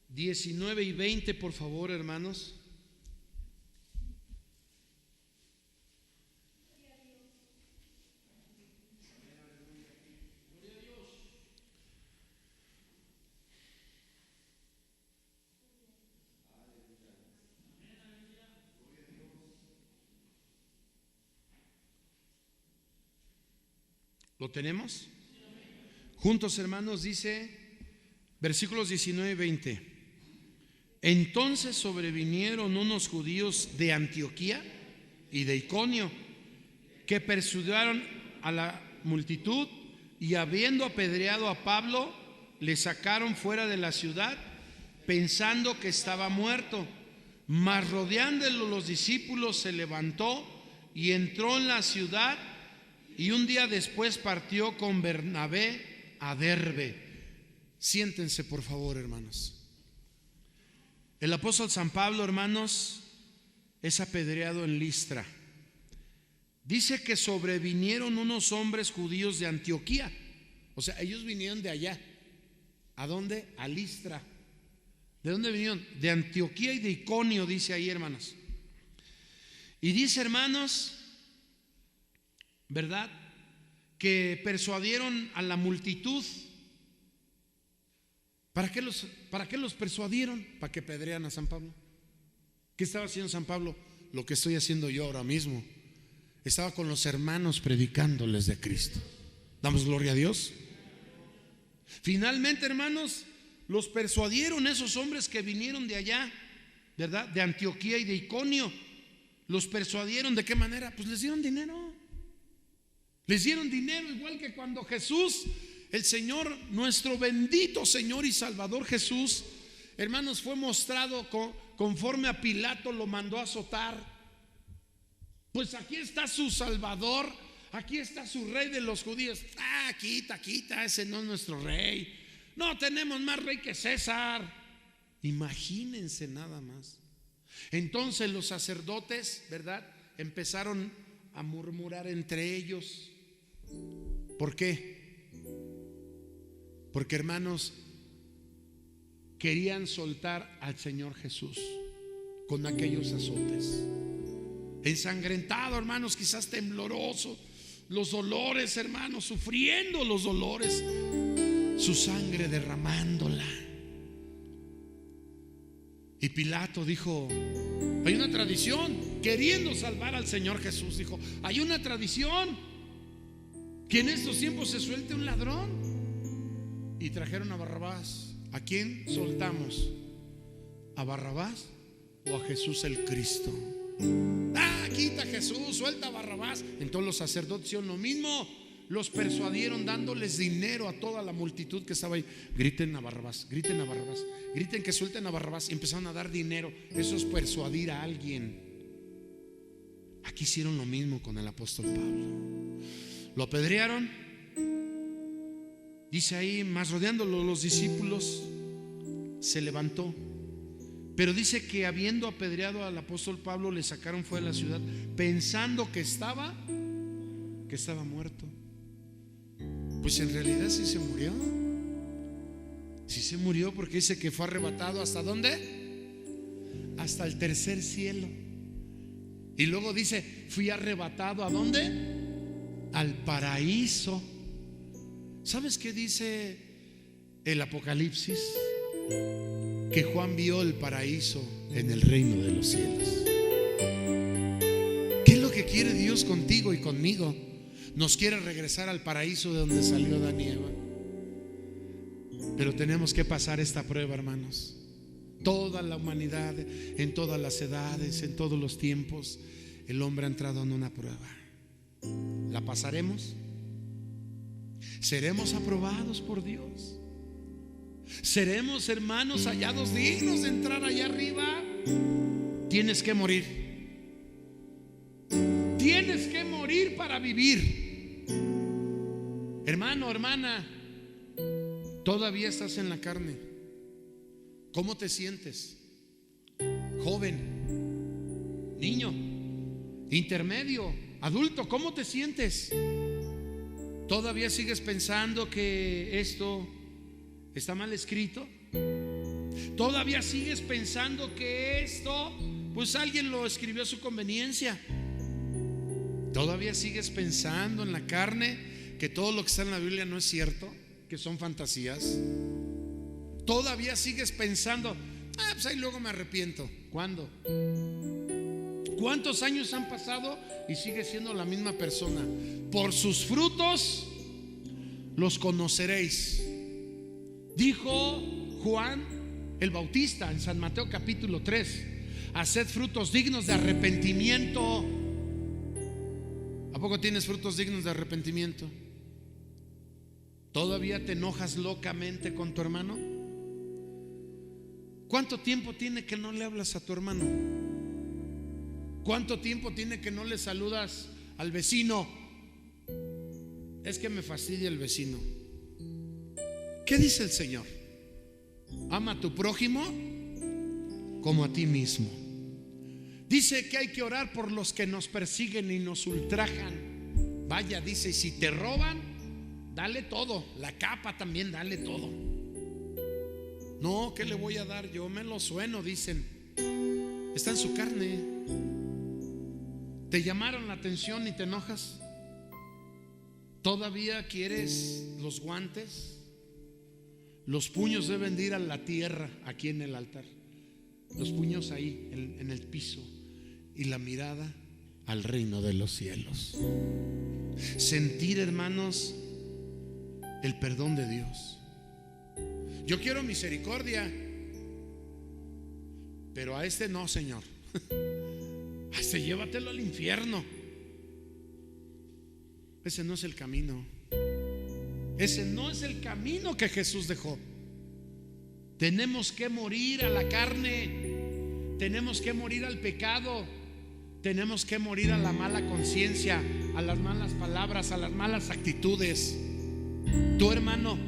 19 y 20, por favor, hermanos. ¿Lo tenemos? Juntos, hermanos, dice versículos 19 y 20. Entonces sobrevinieron unos judíos de Antioquía y de Iconio, que persuadieron a la multitud y habiendo apedreado a Pablo, le sacaron fuera de la ciudad, pensando que estaba muerto. Mas rodeándolo los discípulos, se levantó y entró en la ciudad, y un día después partió con Bernabé a Derbe. Siéntense, por favor, hermanos. El apóstol San Pablo, hermanos, es apedreado en Listra. Dice que sobrevinieron unos hombres judíos de Antioquía. O sea, ellos vinieron de allá. ¿A dónde? A Listra. ¿De dónde vinieron? De Antioquía y de Iconio, dice ahí, hermanos. Y dice, hermanos, ¿verdad?, que persuadieron a la multitud. ¿Para qué los persuadieron? Para que apedrearan a San Pablo. ¿Qué estaba haciendo San Pablo? Lo que estoy haciendo yo ahora mismo. Estaba con los hermanos predicándoles de Cristo. ¿Damos gloria a Dios? Finalmente, hermanos, los persuadieron esos hombres que vinieron de allá, ¿verdad?, de Antioquía y de Iconio. Los persuadieron. ¿De qué manera? Pues les dieron dinero. Les dieron dinero, igual que cuando Jesús, el Señor, nuestro bendito Señor y Salvador Jesús, hermanos, fue mostrado conforme a Pilato lo mandó a azotar. Pues aquí está su Salvador, aquí está su Rey de los judíos. Quita, ese no es nuestro rey. No, tenemos más rey que César. Imagínense nada más. Entonces los sacerdotes, ¿verdad?, empezaron a murmurar entre ellos. ¿Por qué? Porque, hermanos, querían soltar al Señor Jesús con aquellos azotes. Ensangrentado, hermanos, quizás tembloroso, los dolores, hermanos, sufriendo los dolores, su sangre derramándola. Y Pilato dijo: hay una tradición, queriendo salvar al Señor Jesús, dijo: hay una tradición, que en estos tiempos se suelte un ladrón. Y trajeron a Barrabás. ¿A quién soltamos? ¿A Barrabás o a Jesús el Cristo? Quita a Jesús, suelta a Barrabás. Entonces los sacerdotes hicieron lo mismo. Los persuadieron dándoles dinero a toda la multitud que estaba ahí. Griten a Barrabás, griten a Barrabás, griten que suelten a Barrabás. Y empezaron a dar dinero. Eso es persuadir a alguien. Aquí hicieron lo mismo con el apóstol Pablo. Lo apedrearon. Dice ahí, más rodeándolo los discípulos, se levantó. Pero dice que habiendo apedreado al apóstol Pablo, le sacaron fuera de la ciudad, pensando que estaba muerto. Pues en realidad sí se murió. Sí se murió, porque dice que fue arrebatado. ¿Hasta dónde? Hasta el tercer cielo. Y luego dice: fui arrebatado ¿a dónde? Al paraíso. ¿Sabes qué dice el Apocalipsis? Que Juan vio el paraíso en el reino de los cielos. ¿Qué es lo que quiere Dios contigo y conmigo? Nos quiere regresar al paraíso de donde salió Adán y Eva. Pero tenemos que pasar esta prueba, hermanos. Toda la humanidad, en todas las edades, en todos los tiempos, el hombre ha entrado en una prueba. ¿La pasaremos? ¿Seremos aprobados por Dios? ¿Seremos, hermanos, hallados dignos de entrar allá arriba? Tienes que morir. Tienes que morir para vivir. Hermano, hermana, todavía estás en la carne. ¿Cómo te sientes? Joven, niño, intermedio, adulto, ¿cómo te sientes? ¿Todavía sigues pensando que esto está mal escrito? ¿Todavía sigues pensando que esto, pues alguien lo escribió a su conveniencia? ¿Todavía sigues pensando en la carne que todo lo que está en la Biblia no es cierto, que son fantasías? ¿Todavía sigues pensando, pues ahí luego me arrepiento? ¿Cuándo? ¿Cuántos años han pasado y sigues siendo la misma persona? Por sus frutos los conoceréis, dijo Juan el Bautista en San Mateo capítulo 3. Haced frutos dignos de arrepentimiento. ¿A poco tienes frutos dignos de arrepentimiento? ¿Todavía te enojas locamente con tu hermano? ¿Cuánto tiempo tiene que no le hablas a tu hermano? ¿Cuánto tiempo tiene que no le saludas al vecino? Es que me fastidia el vecino. ¿Qué dice el Señor? Ama a tu prójimo como a ti mismo. Dice que hay que orar por los que nos persiguen y nos ultrajan. Vaya, dice, si te roban, dale todo. La capa también, dale todo. No, ¿qué le voy a dar? Yo me lo sueno, dicen. Está en su carne. ¿Te llamaron la atención y te enojas? ¿Todavía quieres los guantes? Los puños deben de ir a la tierra, aquí en el altar. Los puños ahí, en el piso. Y la mirada al reino de los cielos. Sentir, hermanos, el perdón de Dios. Yo quiero misericordia, pero a este no, Señor. A este llévatelo al infierno. Ese no es el camino. Ese no es el camino que Jesús dejó. Tenemos que morir a la carne. Tenemos que morir al pecado. Tenemos que morir a la mala conciencia, a las malas palabras, a las malas actitudes. Tu hermano,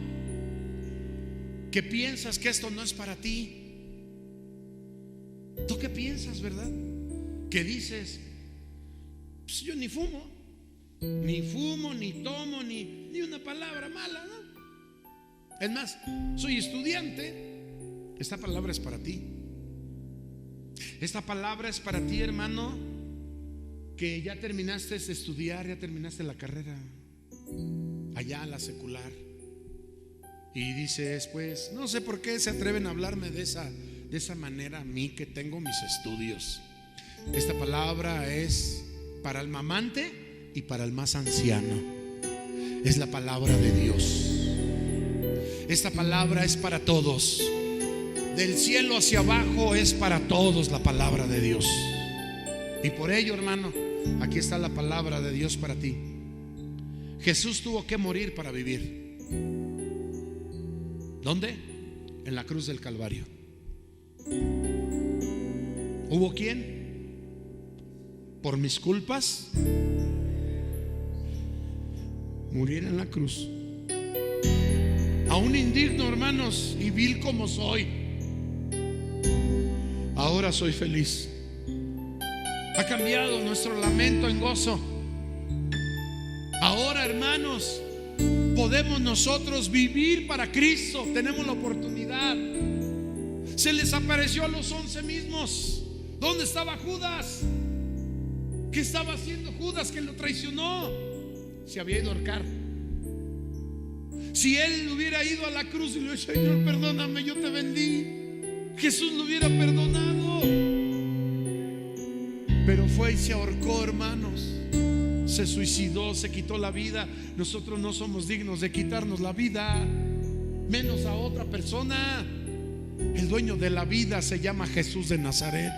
que piensas que esto no es para ti. ¿Tú qué piensas, verdad? Que dices, pues yo ni fumo, ni tomo, ni una palabra mala, ¿no? Es más, soy estudiante. Esta palabra es para ti. Esta palabra es para ti, hermano, que ya terminaste de estudiar, ya terminaste la carrera, allá la secular. Y dices, pues, no sé por qué se atreven a hablarme de esa manera a mí que tengo mis estudios. Esta palabra es para el mamante y para el más anciano. Es la palabra de Dios. Esta palabra es para todos. Del cielo hacia abajo es para todos la palabra de Dios. Y por ello, hermano, aquí está la palabra de Dios para ti. Jesús tuvo que morir para vivir. ¿Dónde? En la cruz del Calvario. ¿Hubo quién? Por mis culpas muriera en la cruz. Aún indigno, hermanos, y vil como soy, ahora soy feliz. Ha cambiado nuestro lamento en gozo. Ahora, hermanos, podemos nosotros vivir para Cristo. Tenemos la oportunidad. Se les apareció a los 11 mismos. ¿Dónde estaba Judas? ¿Qué estaba haciendo Judas que lo traicionó? Se había ido a ahorcar. Si él hubiera ido a la cruz y le hubiera dicho, Señor, perdóname, yo te vendí, Jesús lo hubiera perdonado. Pero fue y se ahorcó, hermanos. Se suicidó, se quitó la vida. Nosotros no somos dignos de quitarnos la vida, menos a otra persona. El dueño de la vida se llama Jesús de Nazaret.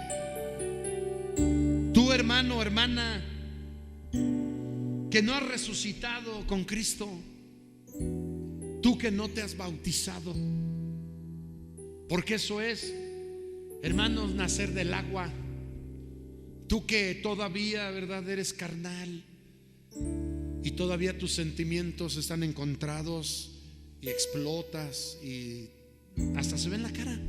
Tú, hermano, hermana, que no has resucitado con Cristo, tú que no te has bautizado, porque eso es, hermanos, nacer del agua. Tú que todavía, verdad, eres carnal y todavía tus sentimientos están encontrados y explotas y hasta se ve en la cara.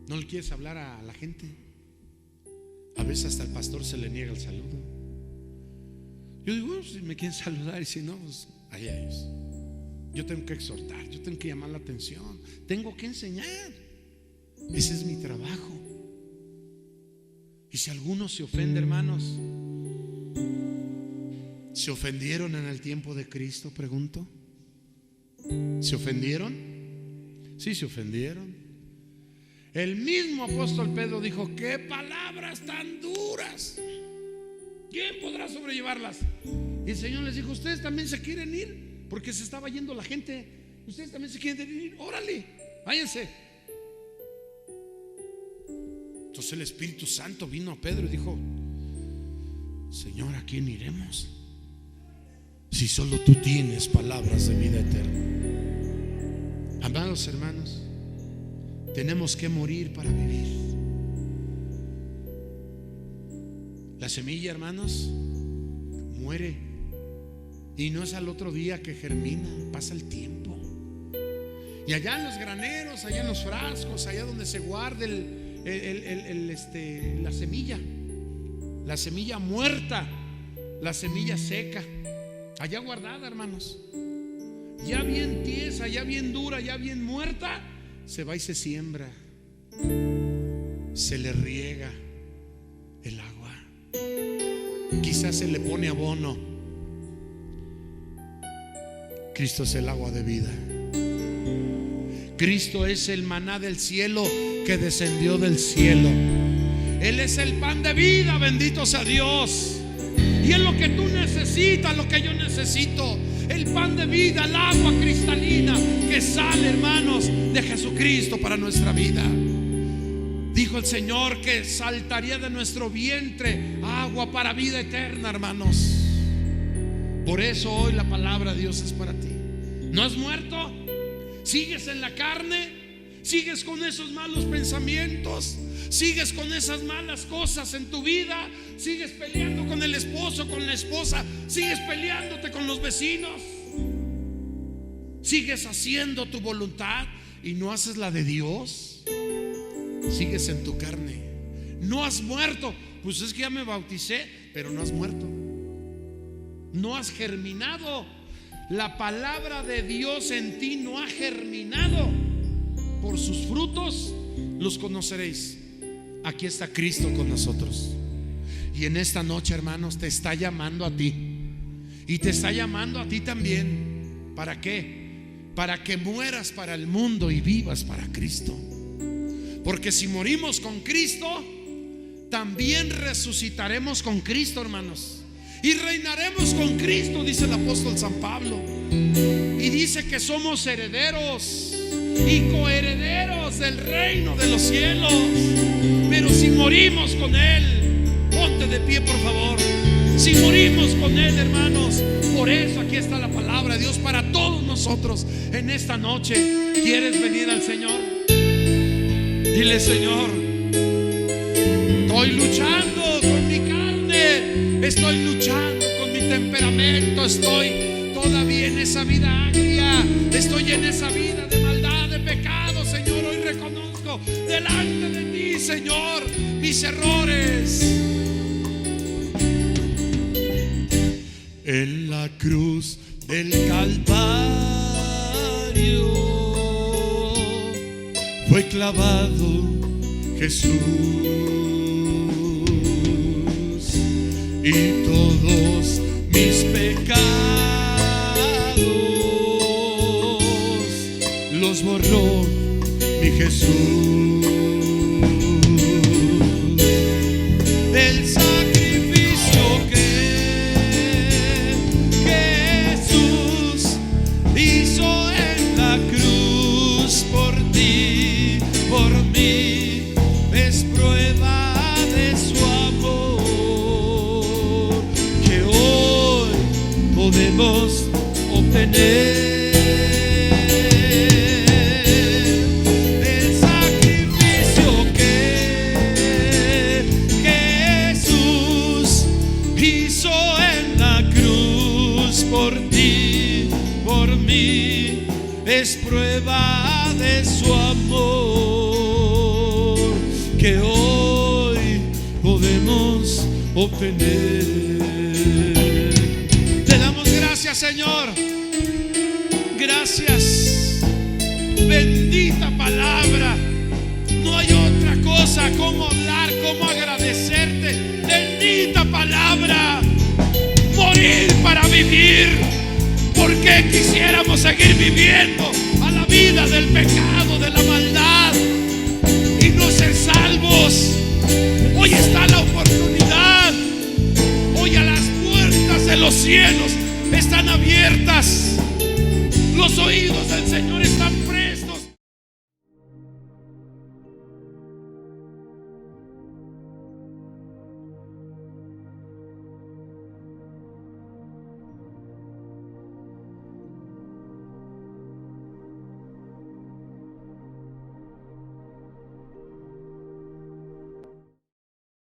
No le quieres hablar a la gente. A veces hasta el pastor se le niega el saludo. Yo digo, bueno, si me quieren saludar, y si no, pues allá ellos. Yo tengo que exhortar, yo tengo que llamar la atención, tengo que enseñar. Ese es mi trabajo. Y si alguno se ofende, hermanos, ¿se ofendieron en el tiempo de Cristo? Pregunto. ¿Se ofendieron? Sí, se ofendieron. El mismo apóstol Pedro dijo, qué palabras tan duras, ¿quién podrá sobrellevarlas? Y el Señor les dijo, ustedes también se quieren ir, porque se estaba yendo la gente. Ustedes también se quieren ir, órale, váyanse. Entonces el Espíritu Santo vino a Pedro y dijo, Señor, ¿a quién iremos? si solo tú tienes palabras de vida eterna. Amados hermanos, tenemos que morir para vivir. La semilla, hermanos, muere y no es al otro día que germina, pasa el tiempo. Y allá en los graneros, allá en los frascos, allá donde se guarda la semilla muerta, la semilla seca, allá guardada, hermanos, ya bien tiesa, ya bien dura, ya bien muerta, se va y se siembra, se le riega el agua, quizás se le pone abono. Cristo es el agua de vida. Cristo es el maná del cielo que descendió del cielo. Él es el pan de vida, bendito sea Dios. Y es lo que tú necesitas, lo que yo necesito. El pan de vida, el agua cristalina que sale, hermanos, de Jesucristo para nuestra vida. Dijo el Señor que saltaría de nuestro vientre agua para vida eterna, hermanos. Por eso hoy la palabra de Dios es para ti. ¿No has muerto? ¿Sigues en la carne? ¿Sigues con esos malos pensamientos? ¿Sigues con esas malas cosas en tu vida? ¿Sigues peleando con el esposo, con la esposa? ¿Sigues peleándote con los vecinos? ¿Sigues haciendo tu voluntad y no haces la de Dios? Sigues en tu carne. No has muerto. Pues es que ya me bauticé, pero no has muerto. No has germinado. La palabra de Dios en ti no ha germinado. Por sus frutos los conoceréis. Aquí está Cristo con nosotros. Y en esta noche, hermanos, te está llamando a ti. Y te está llamando a ti también. ¿Para qué? Para que mueras para el mundo y vivas para Cristo. Porque si morimos con Cristo, también resucitaremos con Cristo, hermanos. Y reinaremos con Cristo, dice el apóstol San Pablo. Y dice que somos herederos y coherederos del reino de los cielos. Pero si morimos con Él, ponte de pie, por favor. Si morimos con Él, hermanos, por eso aquí está la palabra de Dios para todos nosotros en esta noche. ¿Quieres venir al Señor? Dile: Señor, estoy luchando con mi carne, estoy luchando con mi temperamento, estoy todavía en esa vida agria, estoy en esa vida de maldad, de pecado. Señor, hoy reconozco delante de ti, Señor, mis errores. En la cruz del Calvario fue clavado Jesús, y todos mis pecados los borró mi Jesús. El sacrificio que Jesús hizo en la cruz por ti, por mí, es prueba de su amor que hoy podemos obtener. El sacrificio que Jesús hizo en la cruz por ti, por mí, es prueba de su amor que hoy podemos obtener. Te damos gracias, Señor. Gracias. Bendita palabra. No hay otra cosa como hablar, como agradecerte. Bendita palabra. Morir para vivir. Porque quisiéramos seguir viviendo a la vida del pecado, de la maldad, y no ser salvos. Hoy está la oportunidad. Hoy a las puertas de los cielos están abiertas. Los oídos del Señor están prestos